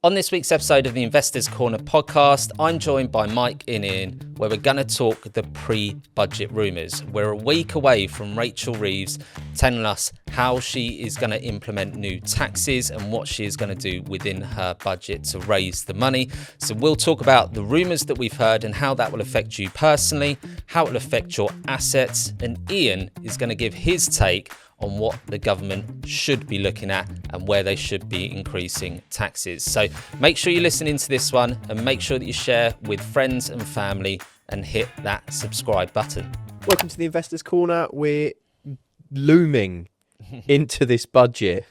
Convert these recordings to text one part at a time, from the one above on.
On this week's episode of the Investors Corner podcast, I'm joined by Mike and Ian, where we're going to talk the pre-budget rumours. We're a week away from Rachel Reeves telling us how she is going to implement new taxes and what she is going to do within her budget to raise the money. So we'll talk about the rumours that we've heard and how that will affect you personally, how it will affect your assets, and Ian is going to give his take on what the government should be looking at and where they should be increasing taxes. So make sure you listen into this one and make sure that you share with friends and family and hit that subscribe button. Welcome to the Investors Corner. We're looming into this budget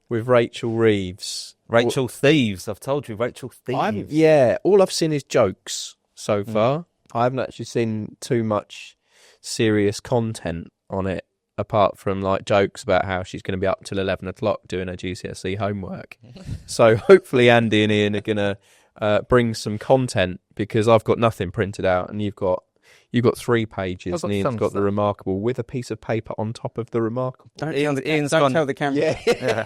with Rachel Reeves. Rachel Thieves, I've told you, Rachel Thieves. All I've seen is jokes so far. I haven't actually seen too much serious content on it, apart from like jokes about how she's going to be up till 11 o'clock doing her GCSE homework. So hopefully Andy and Ian are going to bring some content, because I've got nothing printed out and you've got 3 pages and Ian's got the remarkable with a piece of paper on top of the remarkable. Don't tell the camera. Yeah.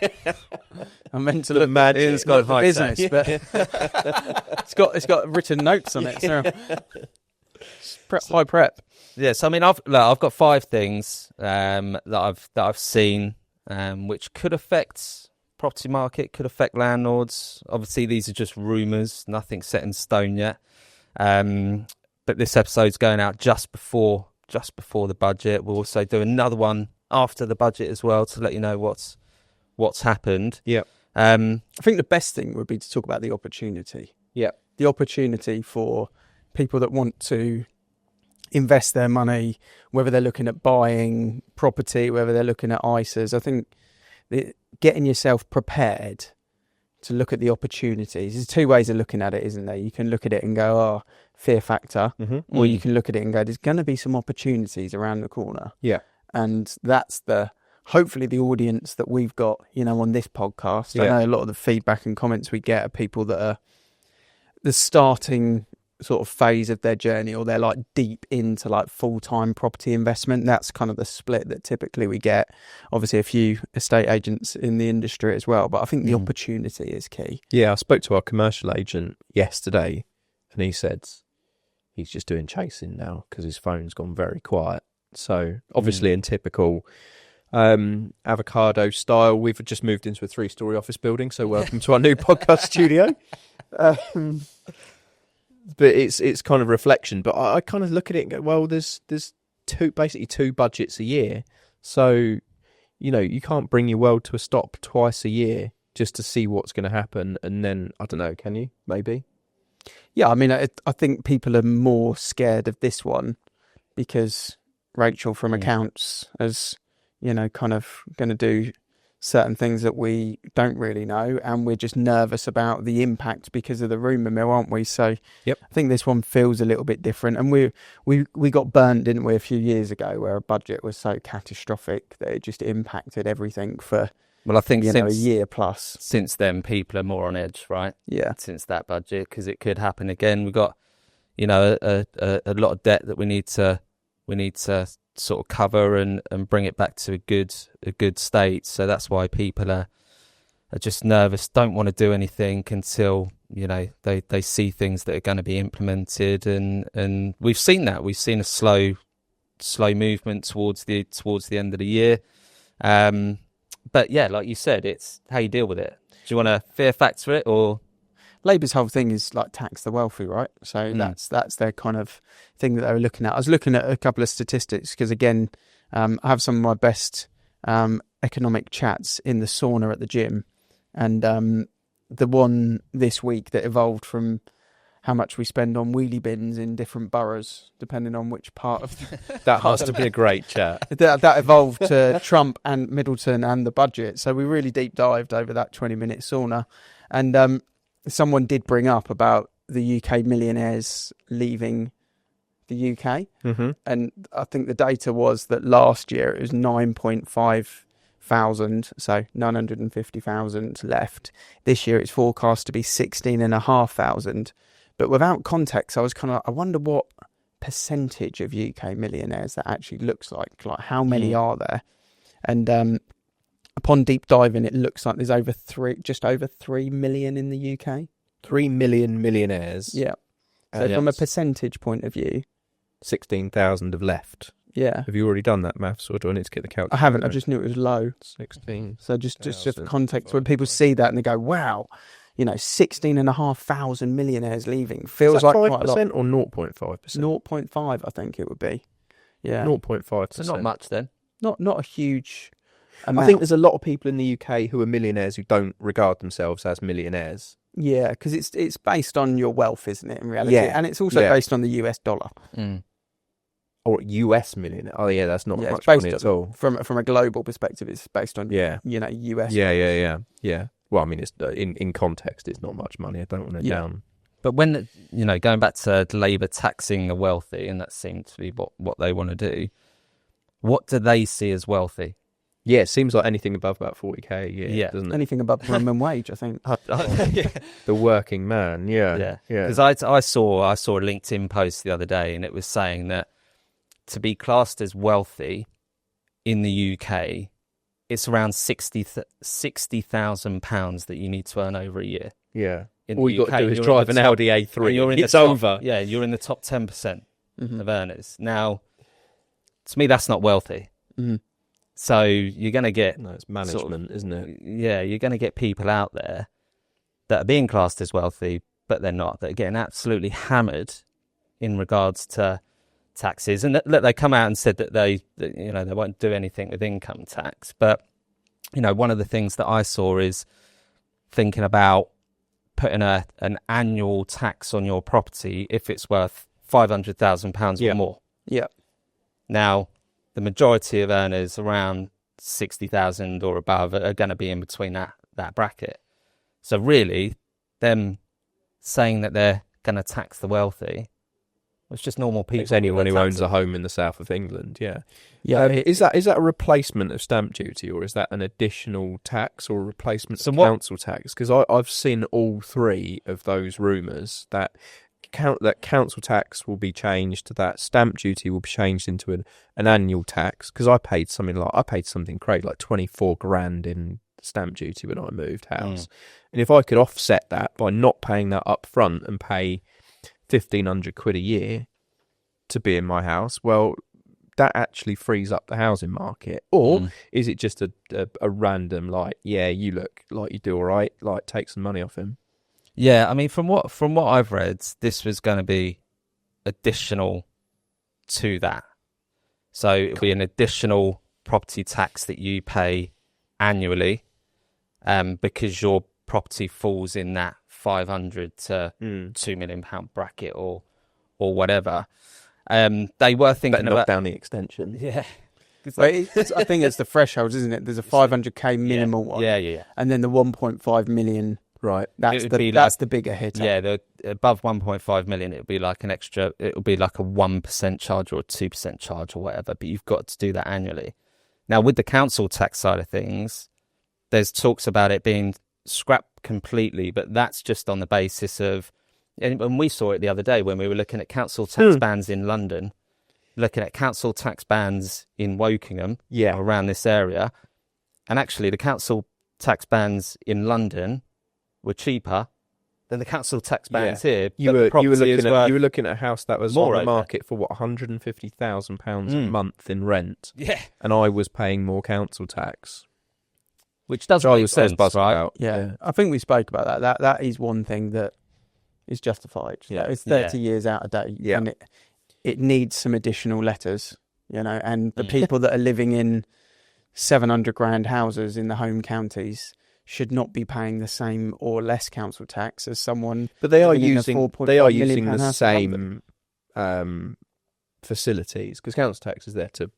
I'm meant to look mad. Ian's got the business, but it's got written notes on it. So high prep. Yeah, so I mean, I've got 5 things that I've seen which could affect property market, could affect landlords. Obviously, these are just rumours, nothing set in stone yet. But this episode's going out just before the budget. We'll also do another one after the budget as well to let you know what's happened. Yeah. I think the best thing would be to talk about the opportunity. Yeah. The opportunity for people that want to invest their money, whether they're looking at buying property, whether they're looking at ISAs. I think getting yourself prepared to look at the opportunities. There's 2 ways of looking at it, isn't there? You can look at it and go, oh, fear factor, or you can look at it and go, there's going to be some opportunities around the corner. Yeah. And that's hopefully the audience that we've got, on this podcast. Yeah. I know a lot of the feedback and comments we get are people that are the starting sort of phase of their journey, or they're like deep into like full-time property investment. That's kind of the split that typically we get. Obviously a few estate agents in the industry as well, but I think the opportunity is key. Yeah, I spoke to our commercial agent yesterday and he said he's just doing chasing now because his phone's gone very quiet. So obviously in typical avocado style, we've just moved into a 3-story office building, so welcome to our new podcast studio. But it's kind of reflection. But I kind of look at it and go, well, there's basically 2 budgets a year. So, you can't bring your world to a stop twice a year just to see what's going to happen. And then, I don't know, can you? Maybe? Yeah, I mean, I think people are more scared of this one because Rachel from accounts is, kind of going to do certain things that we don't really know, and we're just nervous about the impact because of the rumour mill, aren't we? So yep. I think this one feels a little bit different, and we got burnt, didn't we, a few years ago, where a budget was so catastrophic that it just impacted everything for I think a year plus. Since then, people are more on edge, right? Yeah. Since that budget, because it could happen again. We've got a lot of debt that we need to sort of cover and bring it back to a good state. So that's why people are just nervous, don't want to do anything until they see things that are going to be implemented, and we've seen that. We've seen a slow movement towards the end of the year. But yeah, like you said, it's how you deal with it. Do you want to fear factor it, or Labour's whole thing is like tax the wealthy, right? So that's their kind of thing that they were looking at. I was looking at a couple of statistics because, again, I have some of my best economic chats in the sauna at the gym. And the one this week that evolved from how much we spend on wheelie bins in different boroughs, depending on which part of that has to be a great chat. That evolved to Trump and Middleton and the budget. So we really deep dived over that 20-minute sauna. And someone did bring up about the UK millionaires leaving the UK. Mm-hmm. And I think the data was that last year it was 9.5 thousand, so 950,000 left. This year it's forecast to be 16,500. But without context, I was kind of, I wonder what percentage of UK millionaires that actually looks like how many are there? And upon deep diving, it looks like there's just over 3 million in the UK. 3 million millionaires. Yeah. So from a percentage point of view, 16,000 have left. Yeah. Have you already done that maths, or do I need to get the calculator? I haven't. I just knew it was low. 16. So just for context, when people see that and they go, wow, 16,500 millionaires leaving feels like 5% quite a lot. or 0.5%? 0.5, I think it would be. Yeah. 0.5%. So not much then. Not a huge amount. I think there's a lot of people in the UK who are millionaires who don't regard themselves as millionaires. Yeah, because it's based on your wealth, isn't it, in reality? Yeah. And it's also based on the US dollar. Mm. Or US millionaire. Oh, yeah, that's not much based money at all. From a global perspective, it's based on, US. Yeah. Well, I mean, it's in context, it's not much money. I don't want to down. But when, going back to Labour taxing the wealthy, and that seemed to be what they want to do, what do they see as wealthy? Yeah, it seems like anything above about 40k a year, doesn't it? Anything above minimum wage, I think. The working man, yeah. Because I saw a LinkedIn post the other day, and it was saying that to be classed as wealthy in the UK, it's around £60,000 that you need to earn over a year. Yeah. In All you got to do is drive an Audi A3. It's over. Yeah, you're in the top 10% of earners. Now, to me, that's not wealthy. Mm-hmm. So you're going to get... No, it's management, isn't it? Yeah, you're going to get people out there that are being classed as wealthy, but they're not. They're getting absolutely hammered in regards to taxes. And look, they come out and said that they won't do anything with income tax. But, one of the things that I saw is thinking about putting an annual tax on your property if it's worth £500,000 or more. Yeah. Now, the majority of earners around 60,000 or above are going to be in between that bracket. So really, them saying that they're going to tax the wealthy, it's just normal people. It's anyone who owns a home in the south of England, yeah. Yeah. Is that a replacement of stamp duty, or is that an additional tax or a replacement of council tax? Because I've seen all three of those rumours that council tax will be changed, that stamp duty will be changed into an annual tax. Because I paid something crazy like 24 grand in stamp duty when I moved house, and if I could offset that by not paying that up front and pay 1,500 quid a year to be in my house, well, that actually frees up the housing market. Or is it just a random you look like you do all right, take some money off him? Yeah, I mean, from what I've read, this was going to be additional to that. So it'll be an additional property tax that you pay annually, because your property falls in that 500 to £2 million bracket or whatever. They were thinking about knock down the extension. Yeah. I think it's the thresholds, isn't it? There's a 500k minimal one. Yeah. And then the 1.5 million. Right. That's the bigger hitter. Yeah, the above 1.5 million, it'll be like it'll be like a 1% charge or a 2% charge or whatever, but you've got to do that annually. Now, with the council tax side of things, there's talks about it being scrapped completely, but that's just on the basis of, and we saw it the other day when we were looking at council tax bans in London, looking at council tax bans in Wokingham, around this area, and actually the council tax bans in London were cheaper than the council tax bans here. You were looking at a house that was on the market for £150,000 a month in rent. Yeah, and I was paying more council tax, which does make sense, right? About. Yeah, I think we spoke about that. That is one thing that is justified. Yeah, it's 30 years out of date, and it needs some additional letters, and the people that are living in 700 grand houses in the home counties should not be paying the same or less council tax as someone. But they are using the same facilities, because council tax is there to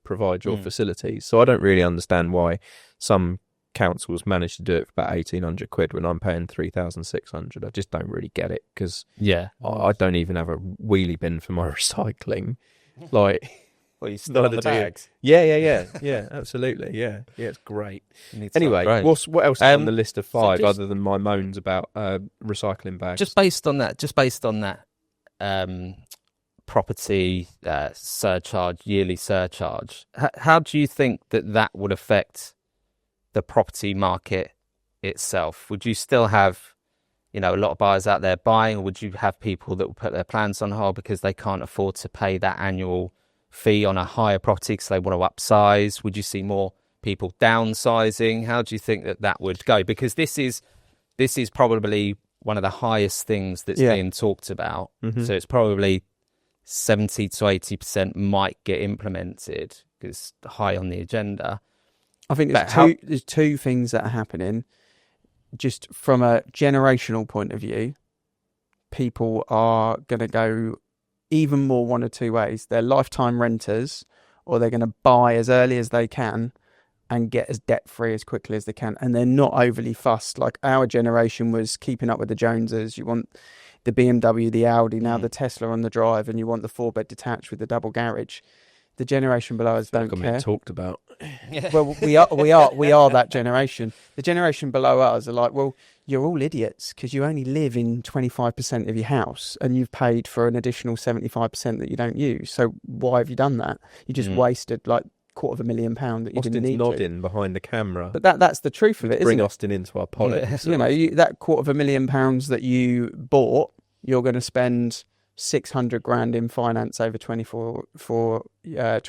provide your facilities. So I don't really understand why some councils manage to do it for about 1,800 quid when I'm paying 3,600. I just don't really get it, because I don't even have a wheelie bin for my recycling. Well, you still the bags. Yeah, absolutely. Yeah, it's great. Anyway, what else is on the list of five other than my moans about recycling bags? Just based on that property surcharge, yearly surcharge, how do you think that would affect the property market itself? Would you still have, a lot of buyers out there buying, or would you have people that will put their plans on hold because they can't afford to pay that annual fee on a higher property because they want to upsize? Would you see more people downsizing? How do you think that would go? Because this is probably one of the highest things that's being talked about. So it's probably 70 to 80% might get implemented because it's high on the agenda. I think there's two things that are happening. Just from a generational point of view, people are going to go even more one or two ways. They're lifetime renters, or they're going to buy as early as they can and get as debt-free as quickly as they can. And they're not overly fussed. Like our generation was keeping up with the Joneses. You want the BMW, the Audi, now the Tesla on the drive, and you want the 4-bed detached with the double garage. The generation below us don't care. Talked about. Well, we are that generation. The generation below us are like, well, you're all idiots because you only live in 25% of your house and you've paid for an additional 75% that you don't use. So why have you done that? You just wasted like £250,000 that you didn't need. Austin's nodding behind the camera. But that's the truth of it, isn't it? Bring Austin into our politics. That £250,000 that you bought, you're going to spend 600 grand in finance over 24 years,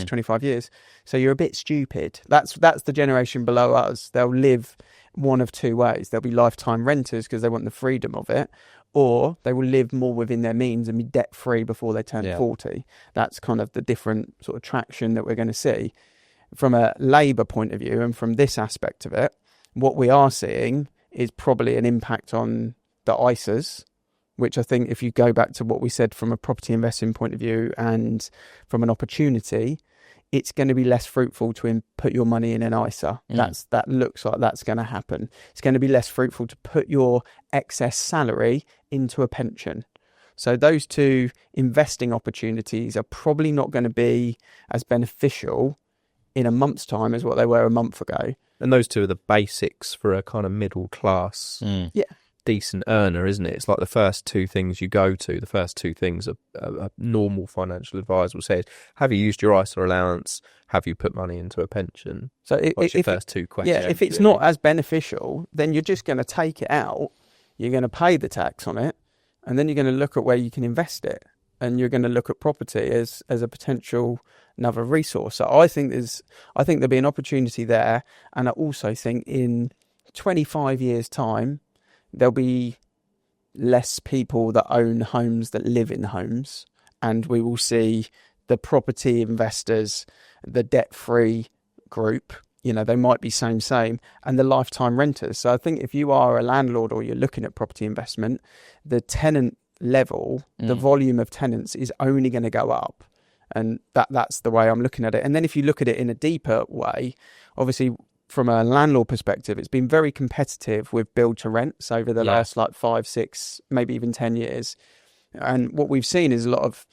25 years. So you're a bit stupid. That's the generation below us. They'll live one of two ways. They'll be lifetime renters because they want the freedom of it, or they will live more within their means and be debt free before they turn 40. That's kind of the different sort of traction that we're going to see. From a Labour point of view and from this aspect of it, what we are seeing is probably an impact on the ISAs, which I think if you go back to what we said from a property investing point of view and from an opportunity, it's going to be less fruitful to put your money in an ISA. That looks like that's going to happen. It's going to be less fruitful to put your excess salary into a pension. So those two investing opportunities are probably not going to be as beneficial in a month's time as what they were a month ago. And those two are the basics for a kind of middle class. Decent earner, isn't it? It's like the first two things you go to. The first two things a normal financial advisor will say is, have you used your ISA allowance? Have you put money into a pension? So what's your first two questions? Yeah, if it's not as beneficial, then you're just going to take it out. You're going to pay the tax on it, and then you're going to look at where you can invest it, and you're going to look at property as a potential another resource. So I think there'll be an opportunity there, and I also think in 25 years' time, there'll be less people that own homes that live in homes, and we will see the property investors, the debt-free group, they might be same, and the lifetime renters. So I think if you are a landlord or you're looking at property investment, the tenant level, the volume of tenants is only going to go up. And that's the way I'm looking at it. And then if you look at it in a deeper way, obviously, from a landlord perspective, it's been very competitive with build to rents over the last 5, 6, maybe even 10 years. And what we've seen is a lot of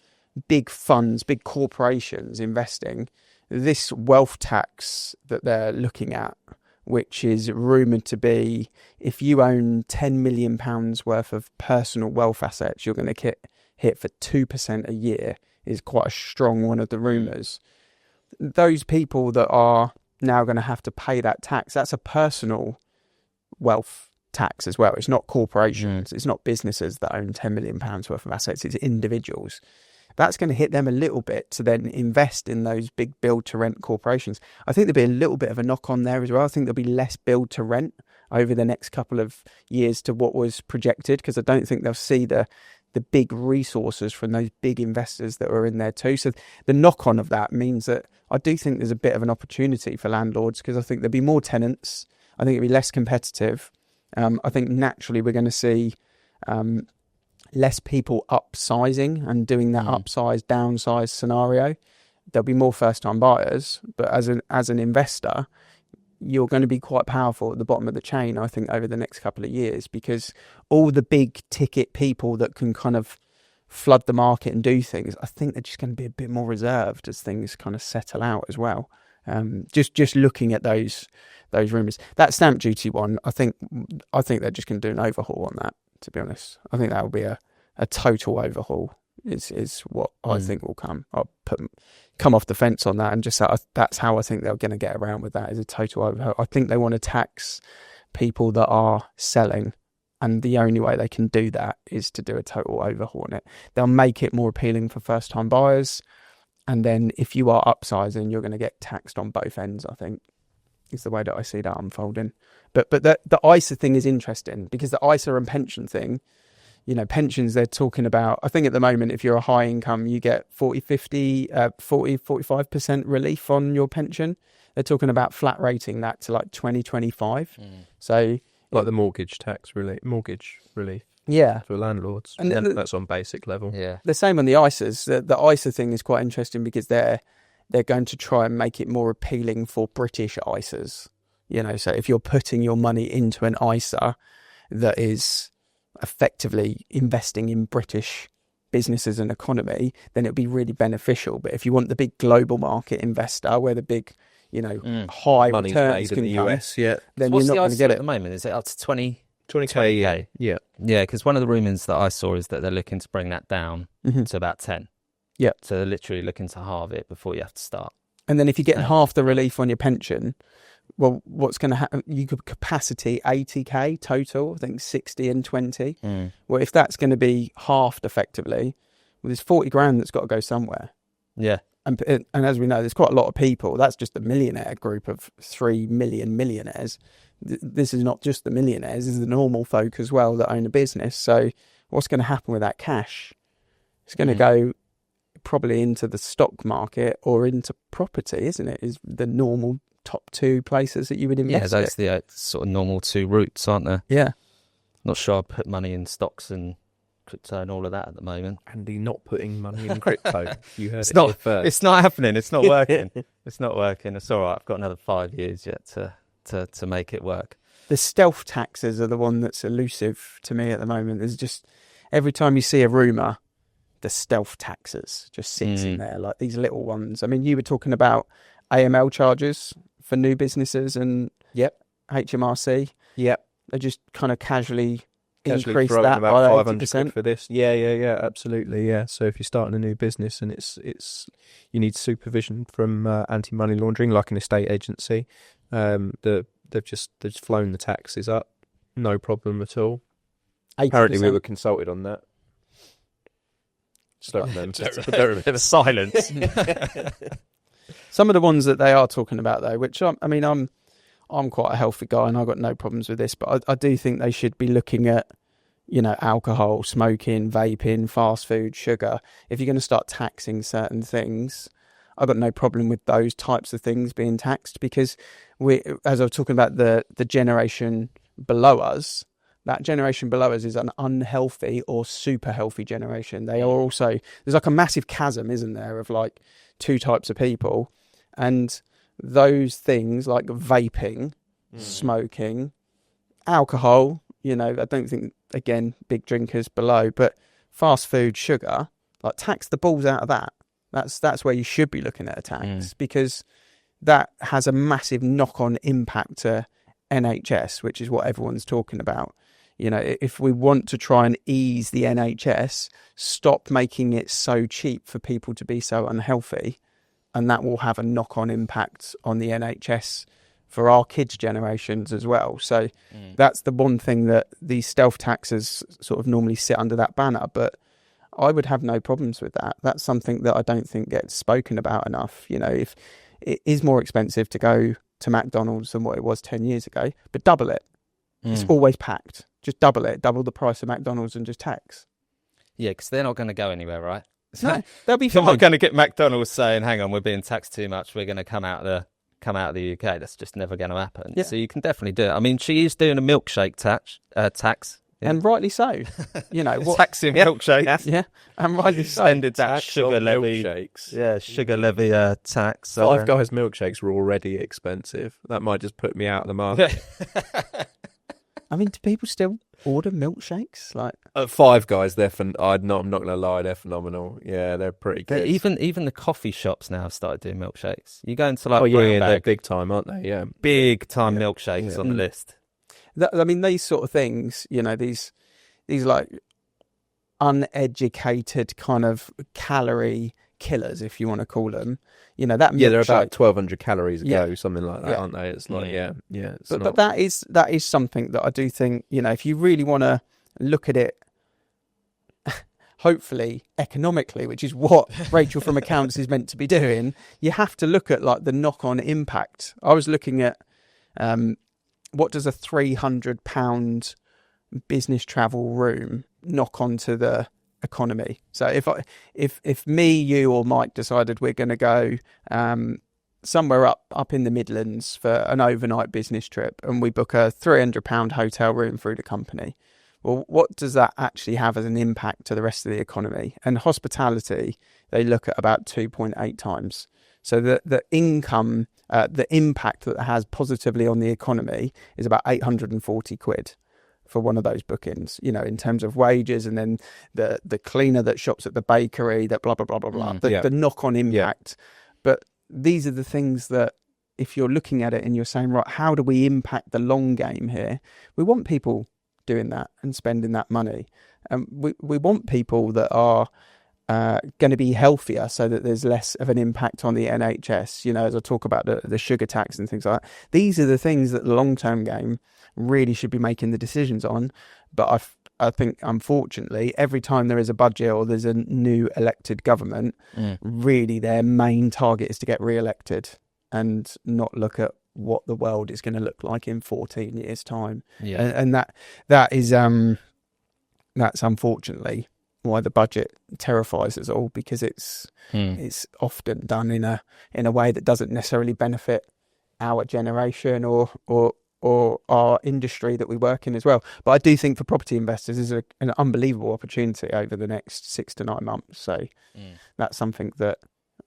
big funds, big corporations investing. This wealth tax that they're looking at, which is rumoured to be, if you own £10 million worth of personal wealth assets, you're going to get hit for 2% a year, is quite a strong one of the rumours. Those people that are now going to have to pay that tax, that's a personal wealth tax as well. It's not corporations, it's not businesses that own £10 million worth of assets, it's individuals. That's going to hit them a little bit to then invest in those big build to rent corporations. I think there'll be a little bit of a knock on there as well. I think there'll be less build to rent over the next couple of years to what was projected, because I don't think they'll see the big resources from those big investors that are in there too. So the knock-on of that means that I do think there's a bit of an opportunity for landlords, because I think there'll be more tenants. I think it'll be less competitive. I think naturally we're going to see less people upsizing and doing that upsize, downsize scenario. There'll be more first-time buyers, but as an investor, you're going to be quite powerful at the bottom of the chain, I think, over the next couple of years, because all the big ticket people that can kind of flood the market and do things, I think they're just going to be a bit more reserved as things kind of settle out as well. Just looking at those rumours. That stamp duty one, I think they're just going to do an overhaul on that, to be honest. I think that will be a total overhaul. is what I think will come. I'll come off the fence on that and just say that's how I think they're going to get around with that, is a total overhaul. I think they want to tax people that are selling, and the only way they can do that is to do a total overhaul on it. They'll make it more appealing for first-time buyers, and then if you are upsizing, you're going to get taxed on both ends, I think, is the way that I see that unfolding. But the ISA thing is interesting, because the ISA and pension thing, you know, pensions, they're talking about, I think at the moment, if you're a high income, you get 45% relief on your pension. They're talking about flat rating that to like 2025. So like the mortgage relief. Yeah. For landlords. And that's on basic level. Yeah. The same on the ISAs. The ISA thing is quite interesting, because they're going to try and make it more appealing for British ISAs. You know, so if you're putting your money into an ISA that is effectively investing in British businesses and economy, then it'll be really beneficial. But if you want the big global market investor, where the big, you know, high money's returns made can in the come, US, yeah, then What's you're not the going to ISA get at it. the moment? Is it up to 20k, yeah. Yeah, because one of the rumours that I saw is that they're looking to bring that down to about 10. Yeah. So they're literally looking to halve it before you have to start. And then if you're getting half the relief on your pension, well, what's going to happen? You could capacity 80k total, I think 60 and 20. Well, if that's going to be halved effectively, well, there's 40 grand that's got to go somewhere. Yeah. And as we know, there's quite a lot of people. That's just the millionaire group of 3 million millionaires. This is not just the millionaires, this is the normal folk as well that own a business. So what's going to happen with that cash? It's going to go probably into the stock market or into property, isn't it? Is the normal top two places that you would invest. Yeah, those are the sort of normal two routes, aren't there? Yeah. Not sure I'd put money in stocks and crypto and all of that at the moment. Andy not putting money in crypto. You heard It's it not. here first. It's not happening. It's not working. It's not working. It's all right. I've got another 5 years yet to make it work. The stealth taxes are the one that's elusive to me at the moment. There's just, every time you see a rumour, the stealth taxes just sits in there, like these little ones. I mean, you were talking about AML charges for new businesses and HMRC. Yep. They just kind of casually increase throwing that about by 500 80%. quid for this. Yeah, absolutely, yeah. So if you're starting a new business and it's you need supervision from anti-money laundering, like an estate agency, they've just flown the taxes up, no problem at all. 80%. Apparently, we were consulted on that. Just don't remember. A bit of silence. Some of the ones that they are talking about, though, which I'm quite a healthy guy and I've got no problems with this, but I do think they should be looking at, you know, alcohol, smoking, vaping, fast food, sugar. If you're going to start taxing certain things, I've got no problem with those types of things being taxed, because as I was talking about the generation below us, that generation below us is an unhealthy or super healthy generation. They are also, there's like a massive chasm, isn't there, of like two types of people. And those things like vaping, smoking, alcohol, you know, I don't think, again, big drinkers below, but fast food, sugar, like tax the balls out of that. That's where you should be looking at a tax, because that has a massive knock-on impact to NHS, which is what everyone's talking about. You know, if we want to try and ease the NHS, stop making it so cheap for people to be so unhealthy, and that will have a knock-on impact on the NHS for our kids' generations as well. So that's the one thing that these stealth taxes sort of normally sit under that banner, but I would have no problems with that. That's something that I don't think gets spoken about enough. You know, if it is more expensive to go to McDonald's than what it was 10 years ago, but double it. It's always packed. Just double it, double the price of McDonald's and just tax. Yeah, because they're not going to go anywhere, right? No, they'll be You're fine. not going to get McDonald's saying, "Hang on, we're being taxed too much. We're going to come out of the UK." That's just never going to happen. Yeah. So you can definitely do it. I mean, she is doing a milkshake tax. Yeah. And rightly so. You know what? Taxing milkshakes. Yeah, and rightly so. Extended that Tax sugar on levy. milkshakes. Yeah, sugar levy tax. Five Guys milkshakes were already expensive. That might just put me out of the market. I mean, do people still order milkshakes? Like, At Five Guys, I'm not going to lie, they're phenomenal. Yeah, they're pretty good. Even the coffee shops now have started doing milkshakes. You go into like oh yeah, Brown they're Bag, big time, aren't they? Yeah, big time milkshakes on the list. I mean, these sort of things. You know, these like uneducated kind of calorie killers, if you want to call them. You know, that they're milkshake, about 1,200 calories a go, something like that, Yeah. aren't they? It's like, it's but that is something that I do think, you know, if you really want to look at it, hopefully economically, which is what Rachel from accounts is meant to be doing, you have to look at like the knock-on impact. I was looking at what does a £300 business travel room knock onto the economy. So if me, you, or Mike decided we're going to go somewhere up in the Midlands for an overnight business trip, and we book a £300 hotel room through the company, well, what does that actually have as an impact to the rest of the economy? And hospitality, they look at about 2.8 times. So the income, the impact that it has positively on the economy is about 840 quid for one of those bookings, you know, in terms of wages, and then the cleaner that shops at the bakery, that blah, blah, blah, blah, blah, the knock-on impact. But these are the things that, if you're looking at it and you're saying, right, how do we impact the long game here? We want people doing that and spending that money. And we want people that are going to be healthier, so that there's less of an impact on the NHS, you know, as I talk about the sugar tax and things like that. These are the things that the long-term game really should be making the decisions on. But I think, unfortunately, every time there is a budget or there's a new elected government, really their main target is to get re-elected and not look at what the world is going to look like in 14 years' time. And that is that's unfortunately why the budget terrifies us all, because it's often done in a way that doesn't necessarily benefit our generation or our industry that we work in as well. But I do think for property investors is an unbelievable opportunity over the next 6 to 9 months. So that's something that,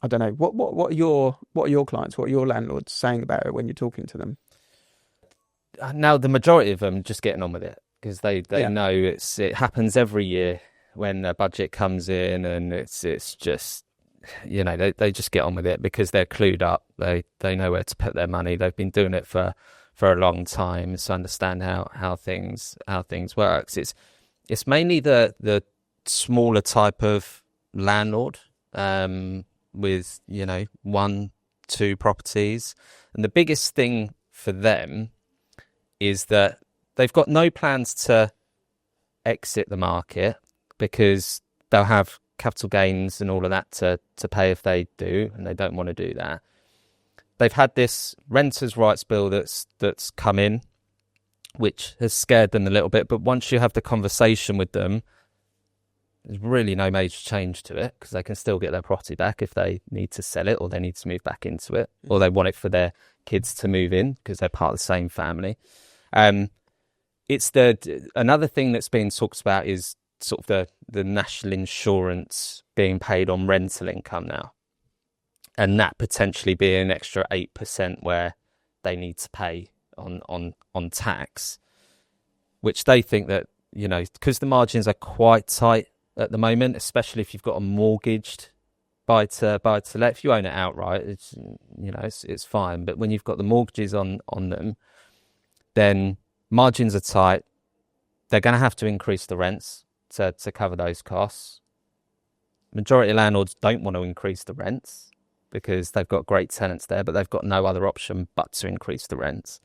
I don't know, what are your clients, what are your landlords saying about it when you're talking to them? Now, the majority of them just getting on with it, because they know it happens every year when the budget comes in, and it's just, you know, they just get on with it because they're clued up. They know where to put their money. They've been doing it for a long time, so understand how things works. It's mainly the smaller type of landlord with, you know, 1-2 properties, and the biggest thing for them is that they've got no plans to exit the market, because they'll have capital gains and all of that to pay if they do, and they don't want to do that. They've had this renters' rights bill that's come in, which has scared them a little bit, but once you have the conversation with them, there's really no major change to it, because they can still get their property back if they need to sell it, or they need to move back into it, or they want it for their kids to move in because they're part of the same family. It's another thing that's being talked about is sort of the national insurance being paid on rental income now, and that potentially being an extra 8% where they need to pay on tax, which they think that, you know, because the margins are quite tight at the moment, especially if you've got a mortgaged buy to let. If you own it outright, it's, you know, it's fine, but when you've got the mortgages on them, then margins are tight. They're going to have to increase the rents to cover those costs. Majority of landlords don't want to increase the rents because they've got great tenants there, but they've got no other option but to increase the rents.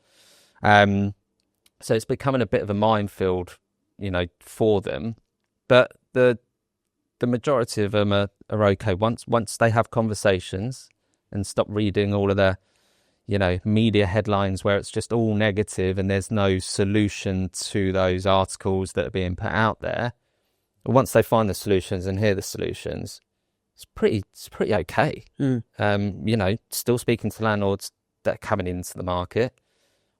So it's becoming a bit of a minefield, you know, for them. But the majority of them are okay once they have conversations and stop reading all of the, you know, media headlines where it's just all negative and there's no solution to those articles that are being put out there. But once they find the solutions and hear the solutions, it's pretty okay. You know, still speaking to landlords that are coming into the market.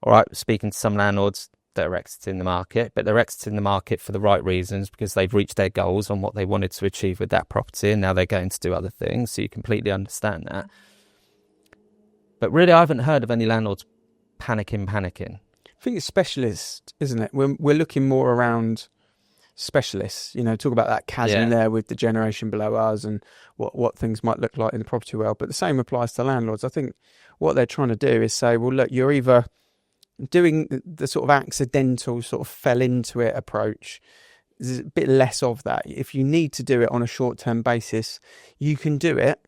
All right, speaking to some landlords that are exiting the market, but they're exiting the market for the right reasons, because they've reached their goals on what they wanted to achieve with that property, and now they're going to do other things. So you completely understand that. But really, I haven't heard of any landlords panicking. I think it's specialist, isn't it? We're looking more around specialists, you know, talk about that chasm there with the generation below us and what things might look like in the property world. But the same applies to landlords. I think what they're trying to do is say, well, look, you're either doing the sort of accidental sort of fell into it approach. there's a bit less of that. If you need to do it on a short-term basis, you can do it.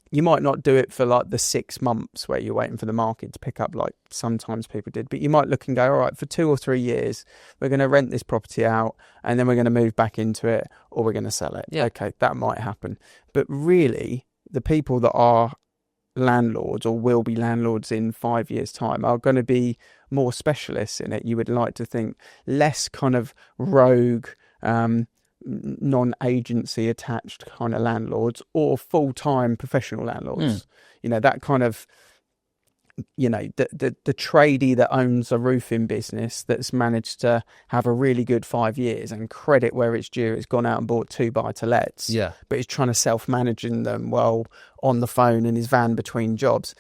You might not do it for like the 6 months where you're waiting for the market to pick up like sometimes people did, but you might look and go, all right, for 2 or 3 years, we're going to rent this property out and then we're going to move back into it or we're going to sell it. Yeah. Okay, that might happen. But really, the people that are landlords or will be landlords in 5 years' time are going to be more specialists in it. You would like to think less kind of rogue, non-agency attached kind of landlords or full-time professional landlords. That kind of, the tradie that owns a roofing business that's managed to have a really good 5 years and credit where it's due. It's gone out and bought 2 buy-to-lets, but he's trying to self-managing them while on the phone in his van between jobs.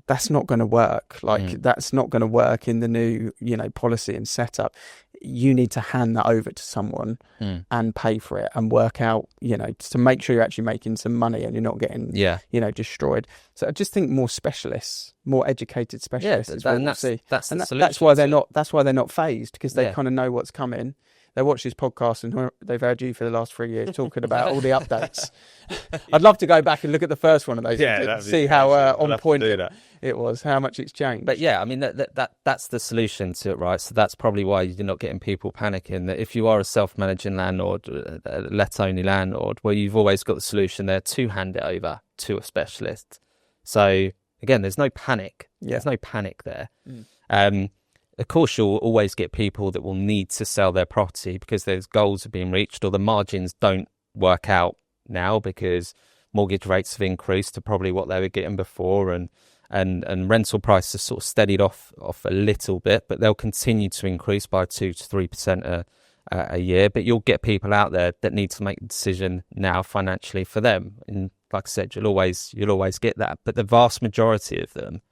That's not going to work. That's not going to work in the new, policy and setup. You need to hand that over to someone and pay for it and work out, to make sure you're actually making some money and you're not getting, destroyed. So I just think more specialists, more educated specialists. That's why they're not phased, because they kind of know what's coming. They watch this podcast and they've heard you for the last 3 years talking about all the updates. I'd love to go back and look at the first one of those and see how on point it was, how much it's changed. But yeah, I mean, that's the solution to it, right? So that's probably why you're not getting people panicking. That if you are a self-managing landlord, a let-only landlord, well, you've always got the solution there to hand it over to a specialist. So again, there's no panic. Yeah. There's no panic there. Of course, you'll always get people that will need to sell their property because those goals are being reached or the margins don't work out now because mortgage rates have increased to probably what they were getting before, and rental prices sort of steadied off a little bit, but they'll continue to increase by 2 to 3% a year. But you'll get people out there that need to make a decision now financially for them. And like I said, you'll always get that. But the vast majority of them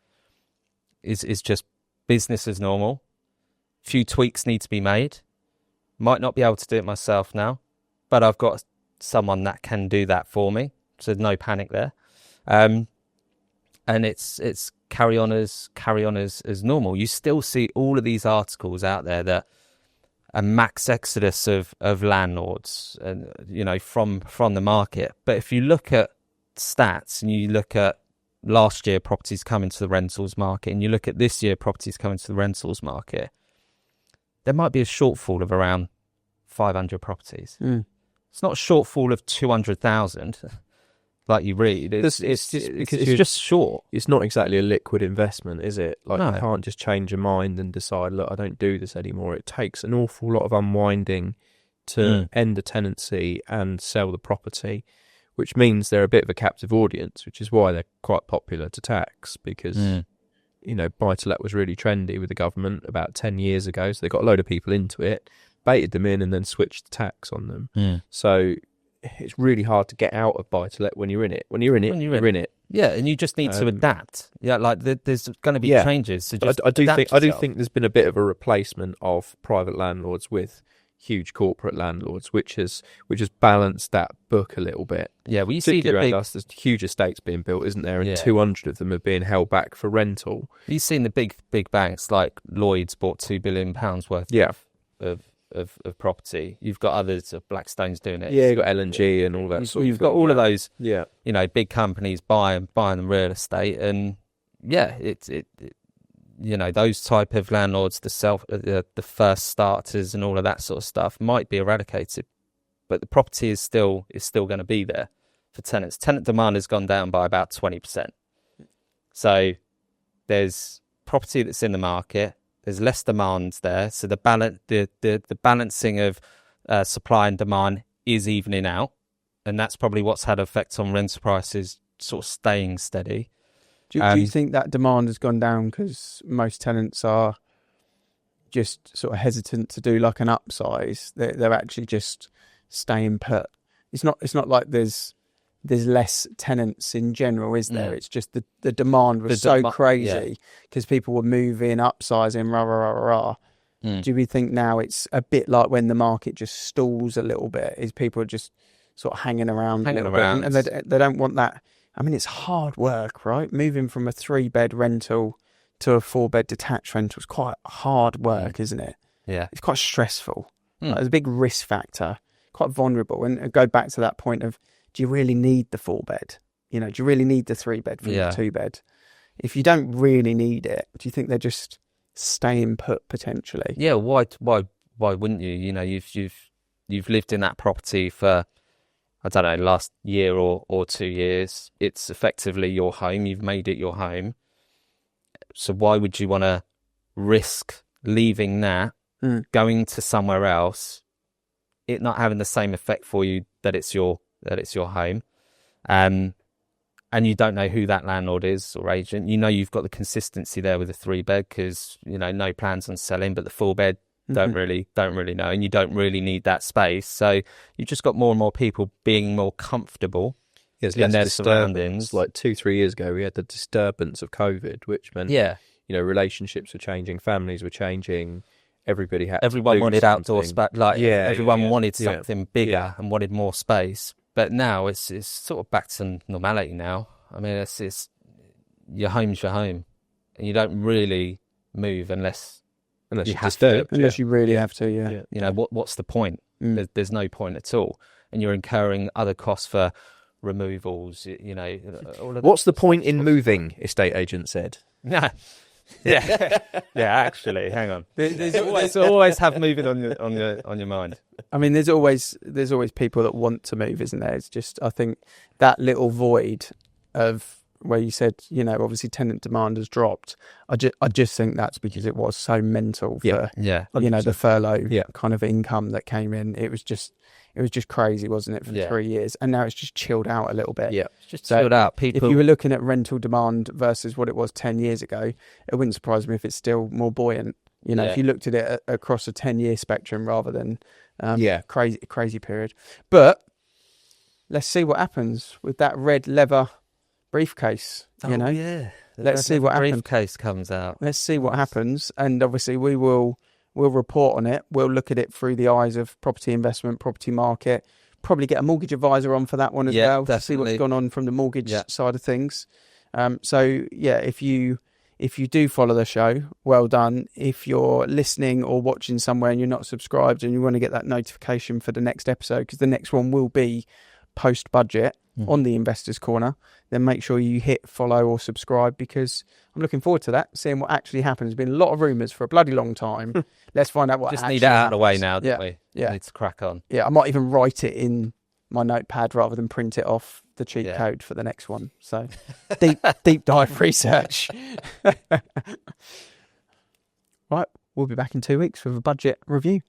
is just business as normal. Few tweaks need to be made. Might not be able to do it myself now, but I've got someone that can do that for me. So no panic there. And it's carry on as normal. You still see all of these articles out there that a max exodus of landlords, and from the market. But if you look at stats and you look at last year properties coming to the rentals market and you look at this year properties coming to the rentals market, there might be a shortfall of around 500 properties. It's not a shortfall of 200,000 like you read. It's just short. It's not exactly a liquid investment, is it? No. You can't just change your mind and decide, look, I don't do this anymore. It takes an awful lot of unwinding to end a tenancy and sell the property, which means they're a bit of a captive audience, which is why they're quite popular to tax, because, buy-to-let was really trendy with the government about 10 years ago, so they got a load of people into it, baited them in and then switched the tax on them. So it's really hard to get out of buy-to-let when you're in it. When you're in it. Yeah, and you just need to adapt. Yeah, like there's going to be changes. So just I do think there's been a bit of a replacement of private landlords with huge corporate landlords, which has balanced that book a little bit. Yeah, well, you see there's huge estates being built, isn't there? And 200 of them are being held back for rental. You've seen the big banks like Lloyd's bought £2 billion worth of property. You've got others, Blackstone's doing it. Yeah, you've got LNG and all that. You've got all of those. Yeah, big companies buying the real estate, and those type of landlords, the first starters and all of that sort of stuff might be eradicated, but the property is still going to be there for tenants. Tenant demand has gone down by about 20%. So there's property that's in the market. There's less demand there, so the balancing of supply and demand is evening out, and that's probably what's had an effect on rental prices sort of staying steady. Do you think that demand has gone down because most tenants are just sort of hesitant to do like an upsize? They're actually just staying put. It's not like there's less tenants in general, is there? It's just the demand was crazy because people were moving, upsizing, rah. Do we think now it's a bit like when the market just stalls a little bit? Is people are just sort of hanging around, and they don't want that. I mean, it's hard work, right? Moving from a 3-bed rental to a 4-bed detached rental is quite hard work, isn't it? Yeah. It's quite stressful. Like, there's a big risk factor, quite vulnerable. And I go back to that point of, do you really need the 4-bed? You know, do you really need the 3-bed from the 2-bed? If you don't really need it, do you think they're just staying put potentially? Yeah, why wouldn't you? You know, you've lived in that property for, I don't know, last year or 2 years. It's effectively your home. You've made it your home. So why would you want to risk leaving that, going to somewhere else, it not having the same effect for you that it's your home, and you don't know who that landlord is or agent. You know, you've got the consistency there with the 3-bed because, you know, no plans on selling, but the 4-bed don't really know, and you don't really need that space. So you've just got more and more people being more comfortable in their surroundings. Like 2-3 years ago, we had the disturbance of COVID, which meant relationships were changing, families were changing. Everyone wanted outdoor space. Everyone wanted something bigger and wanted more space. But now it's sort of back to normality now. I mean, it's your home's your home, and you don't really move unless you're disturbed. Unless you really have to, yeah. You know, what's the point? There's no point at all. And you're incurring other costs for removals, you know. What's the point in moving, estate agent said? No. Yeah, actually, hang on. There's always have moving on your mind. I mean, there's always people that want to move, isn't there? It's just, I think that little void of where you said, you know, obviously tenant demand has dropped. I just think that's because it was so mental for you know, the furlough kind of income that came in. It was just crazy, wasn't it, for 3 years? And now it's just chilled out a little bit. Yeah, it's just chilled out. If you were looking at rental demand versus what it was 10 years ago, it wouldn't surprise me if it's still more buoyant. You know, if you looked at it across a 10-year spectrum rather than crazy period. But let's see what happens with that red leather briefcase. You know, let's see what happens. Briefcase comes out. Let's see what happens, and obviously we'll report on it. We'll look at it through the eyes of property investment, property market. Probably get a mortgage advisor on for that one as well, to see what's gone on from the mortgage side of things. If you do follow the show, well done. If you're listening or watching somewhere and you're not subscribed and you want to get that notification for the next episode, because the next one will be post-budget on the Investors Corner, then make sure you hit follow or subscribe, because I'm looking forward to that, seeing what actually happens. There's been a lot of rumours for a bloody long time. Let's find out what just actually need that out of the way happens. now, don't we? Yeah. Need to crack on. Yeah, I might even write it in my notepad rather than print it off the cheat code for the next one. So deep dive research. Right, we'll be back in 2 weeks with a budget review.